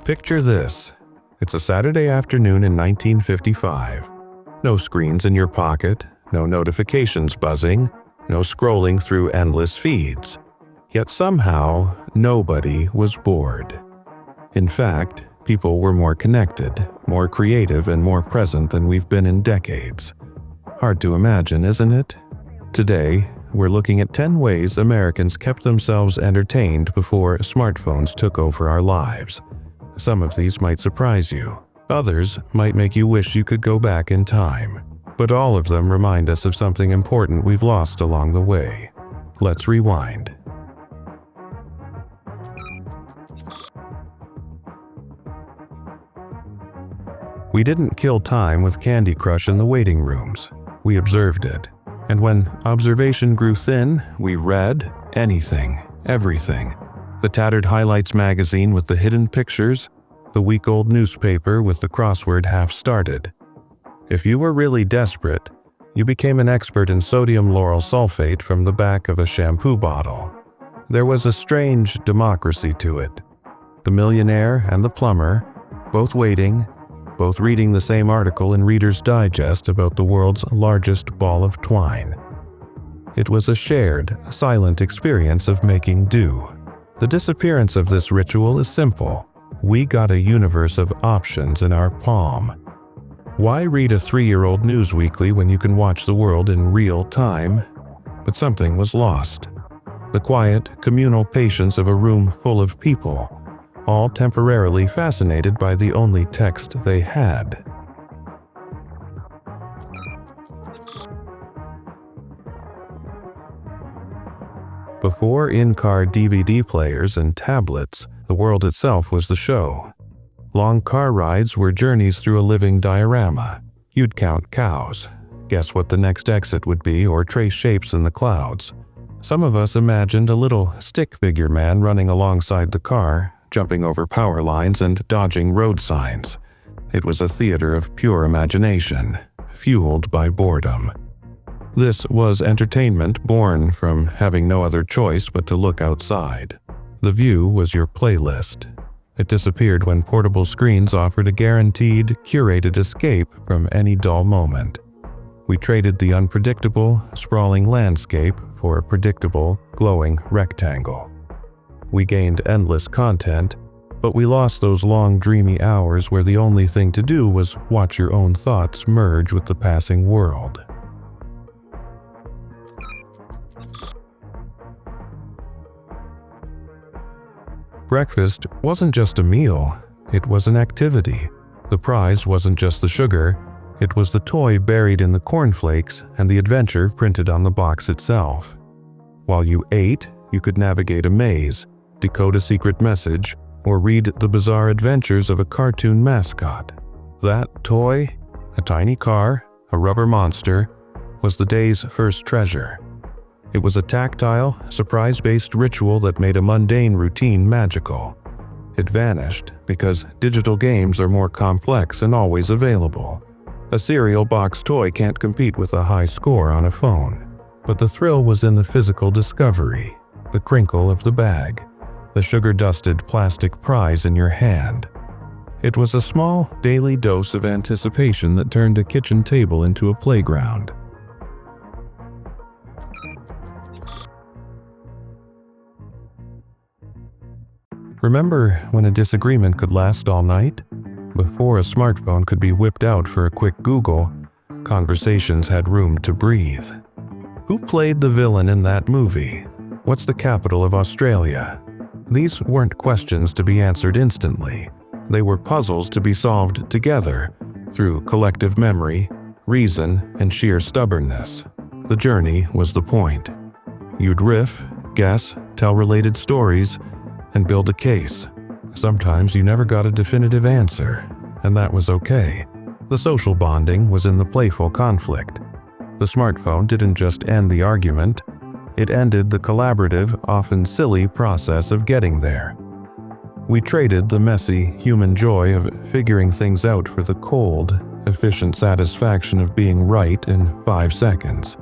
Picture this. It's a Saturday afternoon in 1955. No screens in your pocket, no notifications buzzing, no scrolling through endless feeds. Yet somehow, nobody was bored. In fact, people were more connected, more creative, and more present than we've been in decades. Hard to imagine, isn't it? Today, we're looking at 10 ways Americans kept themselves entertained before smartphones took over our lives. Some of these might surprise you. Others might make you wish you could go back in time. But all of them remind us of something important we've lost along the way. Let's rewind. We didn't kill time with Candy Crush in the waiting rooms. We observed it. And when observation grew thin, we read anything, everything. The tattered highlights magazine with the hidden pictures, the week-old newspaper with the crossword half started. If you were really desperate, you became an expert in sodium lauryl sulfate from the back of a shampoo bottle. There was a strange democracy to it. The millionaire and the plumber, both waiting, both reading the same article in Reader's Digest about the world's largest ball of twine. It was a shared, silent experience of making do. The disappearance of this ritual is simple. We got a universe of options in our palm. Why read a 3-year-old news weekly when you can watch the world in real time? But something was lost. The quiet, communal patience of a room full of people, all temporarily fascinated by the only text they had. Before in-car DVD players and tablets, the world itself was the show. Long car rides were journeys through a living diorama. You'd count cows, guess what the next exit would be, or trace shapes in the clouds. Some of us imagined a little stick figure man running alongside the car, jumping over power lines and dodging road signs. It was a theater of pure imagination, fueled by boredom. This was entertainment born from having no other choice but to look outside. The view was your playlist. It disappeared when portable screens offered a guaranteed, curated escape from any dull moment. We traded the unpredictable, sprawling landscape for a predictable, glowing rectangle. We gained endless content, but we lost those long, dreamy hours where the only thing to do was watch your own thoughts merge with the passing world. Breakfast wasn't just a meal, it was an activity. The prize wasn't just the sugar, it was the toy buried in the cornflakes and the adventure printed on the box itself. While you ate, you could navigate a maze, decode a secret message, or read the bizarre adventures of a cartoon mascot. That toy, a tiny car, a rubber monster, was the day's first treasure. It was a tactile, surprise-based ritual that made a mundane routine magical. It vanished because digital games are more complex and always available. A cereal box toy can't compete with a high score on a phone. But the thrill was in the physical discovery, the crinkle of the bag, the sugar-dusted plastic prize in your hand. It was a small, daily dose of anticipation that turned a kitchen table into a playground. Remember when a disagreement could last all night? Before a smartphone could be whipped out for a quick Google, conversations had room to breathe. Who played the villain in that movie? What's the capital of Australia? These weren't questions to be answered instantly. They were puzzles to be solved together through collective memory, reason, and sheer stubbornness. The journey was the point. You'd riff, guess, tell related stories, and build a case. Sometimes you never got a definitive answer, and that was okay. The social bonding was in the playful conflict. The smartphone didn't just end the argument, it ended the collaborative, often silly process of getting there. We traded the messy, human joy of figuring things out for the cold, efficient satisfaction of being right in 5 seconds.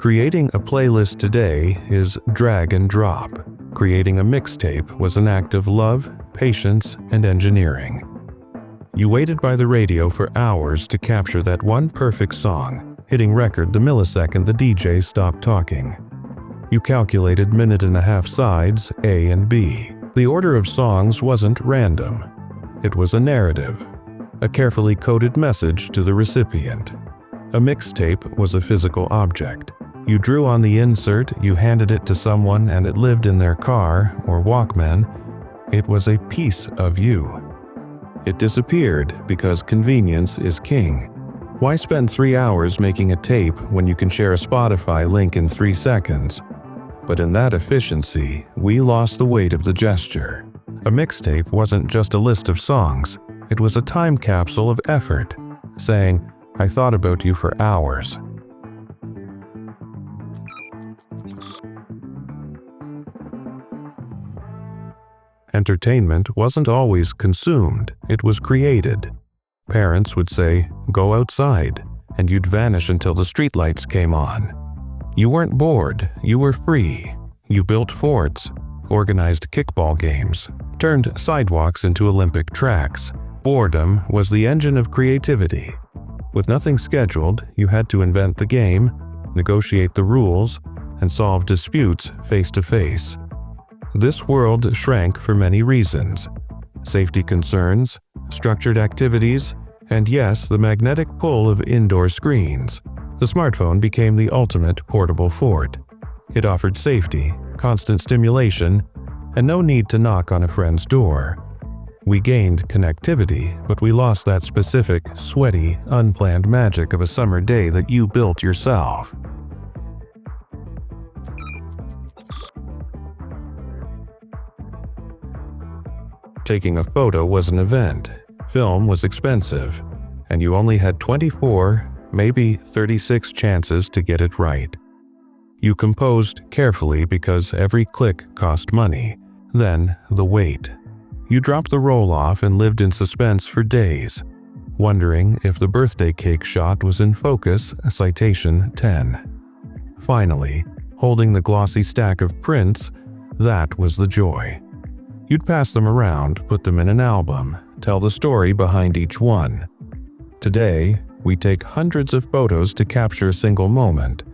Creating a playlist today is drag and drop. Creating a mixtape was an act of love, patience, and engineering. You waited by the radio for hours to capture that one perfect song, hitting record the millisecond the DJ stopped talking. You calculated minute-and-a-half sides, A and B. The order of songs wasn't random. It was a narrative, a carefully coded message to the recipient. A mixtape was a physical object. You drew on the insert, you handed it to someone, and it lived in their car or Walkman. It was a piece of you. It disappeared because convenience is king. Why spend 3 hours making a tape when you can share a Spotify link in 3 seconds? But in that efficiency, we lost the weight of the gesture. A mixtape wasn't just a list of songs. It was a time capsule of effort, saying, "I thought about you for hours." Entertainment wasn't always consumed, it was created. Parents would say, "Go outside," and you'd vanish until the streetlights came on. You weren't bored, you were free. You built forts, organized kickball games, turned sidewalks into Olympic tracks. Boredom was the engine of creativity. With nothing scheduled, you had to invent the game, negotiate the rules, and solve disputes face to face. This world shrank for many reasons: safety concerns, structured activities, and yes, the magnetic pull of indoor screens. The smartphone became the ultimate portable fort. It offered safety, constant stimulation, and no need to knock on a friend's door. We gained connectivity, but we lost that specific, sweaty, unplanned magic of a summer day that you built yourself. Taking a photo was an event. Film was expensive, and you only had 24, maybe 36 chances to get it right. You composed carefully because every click cost money. Then, the wait. You dropped the roll-off and lived in suspense for days, wondering if the birthday cake shot was in focus, citation 10. Finally, holding the glossy stack of prints, that was the joy. You'd pass them around, put them in an album, tell the story behind each one. Today, we take hundreds of photos to capture a single moment,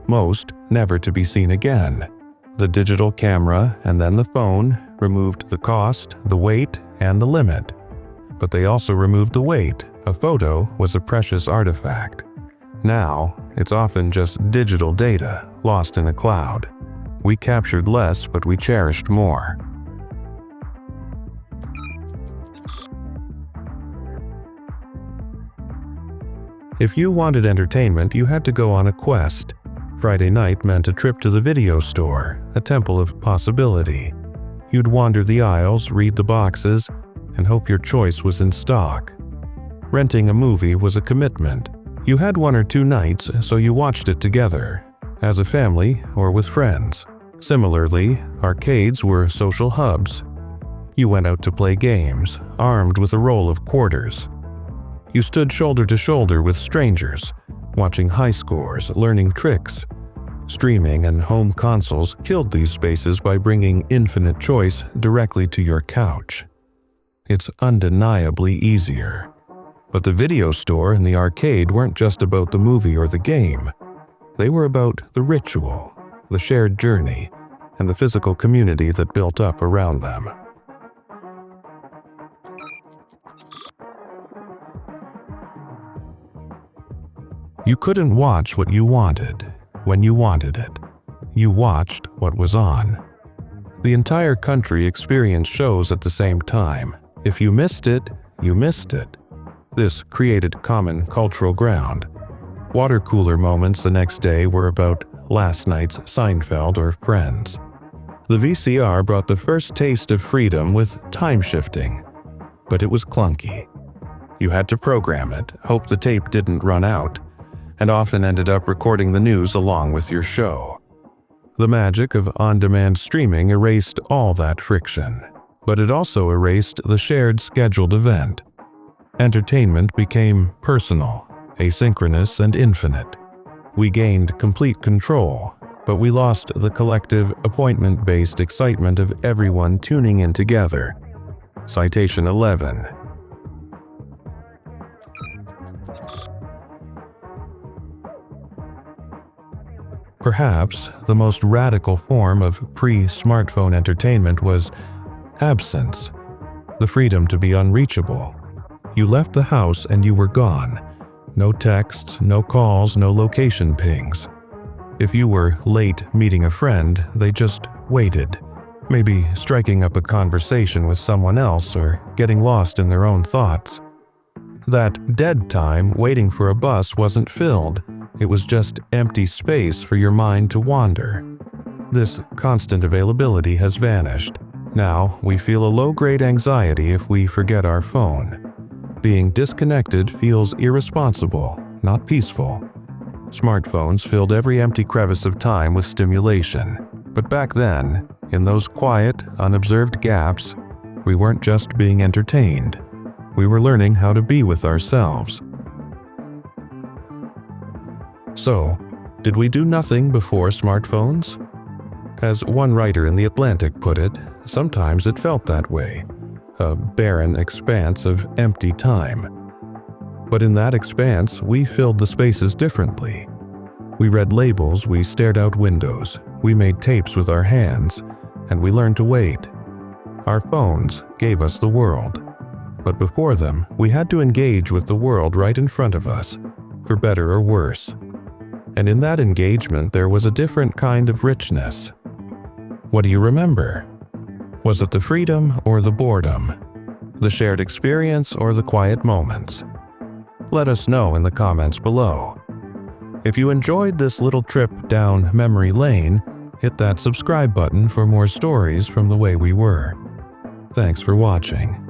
most never to be seen again. The digital camera and then the phone removed the cost, the weight, and the limit. But they also removed the weight. A photo was a precious artifact. Now, it's often just digital data lost in a cloud. We captured less, but we cherished more. If you wanted entertainment, you had to go on a quest. Friday night meant a trip to the video store, a temple of possibility. You'd wander the aisles, read the boxes, and hope your choice was in stock. Renting a movie was a commitment. You had 1 or 2 nights, so you watched it together, as a family or with friends. Similarly, arcades were social hubs. You went out to play games, armed with a roll of quarters. You stood shoulder to shoulder with strangers, watching high scores, learning tricks. Streaming and home consoles killed these spaces by bringing infinite choice directly to your couch. It's undeniably easier. But the video store and the arcade weren't just about the movie or the game. They were about the ritual, the shared journey, and the physical community that built up around them. You couldn't watch what you wanted when you wanted it. You watched what was on. The entire country experienced shows at the same time. If you missed it, you missed it. This created common cultural ground. Water cooler moments the next day were about last night's Seinfeld or Friends. The VCR brought the first taste of freedom with time shifting, but it was clunky. You had to program it, hope the tape didn't run out, and often ended up recording the news along with your show. The magic of on-demand streaming erased all that friction, but it also erased the shared scheduled event. Entertainment became personal, asynchronous, and infinite. We gained complete control, but we lost the collective appointment-based excitement of everyone tuning in together. Citation 11. Perhaps the most radical form of pre-smartphone entertainment was absence, the freedom to be unreachable. You left the house and you were gone. No texts, no calls, no location pings. If you were late meeting a friend, they just waited, maybe striking up a conversation with someone else or getting lost in their own thoughts. That dead time waiting for a bus wasn't filled. It was just empty space for your mind to wander. This constant availability has vanished. Now, we feel a low-grade anxiety if we forget our phone. Being disconnected feels irresponsible, not peaceful. Smartphones filled every empty crevice of time with stimulation. But back then, in those quiet, unobserved gaps, we weren't just being entertained. We were learning how to be with ourselves. So, did we do nothing before smartphones? As one writer in The Atlantic put it, sometimes it felt that way, a barren expanse of empty time. But in that expanse, we filled the spaces differently. We read labels, we stared out windows, we made tapes with our hands, and we learned to wait. Our phones gave us the world. But before them, we had to engage with the world right in front of us, for better or worse. And in that engagement, there was a different kind of richness. What do you remember? Was it the freedom or the boredom? The shared experience or the quiet moments? Let us know in the comments below. If you enjoyed this little trip down memory lane, hit that subscribe button for more stories from the way we were. Thanks for watching.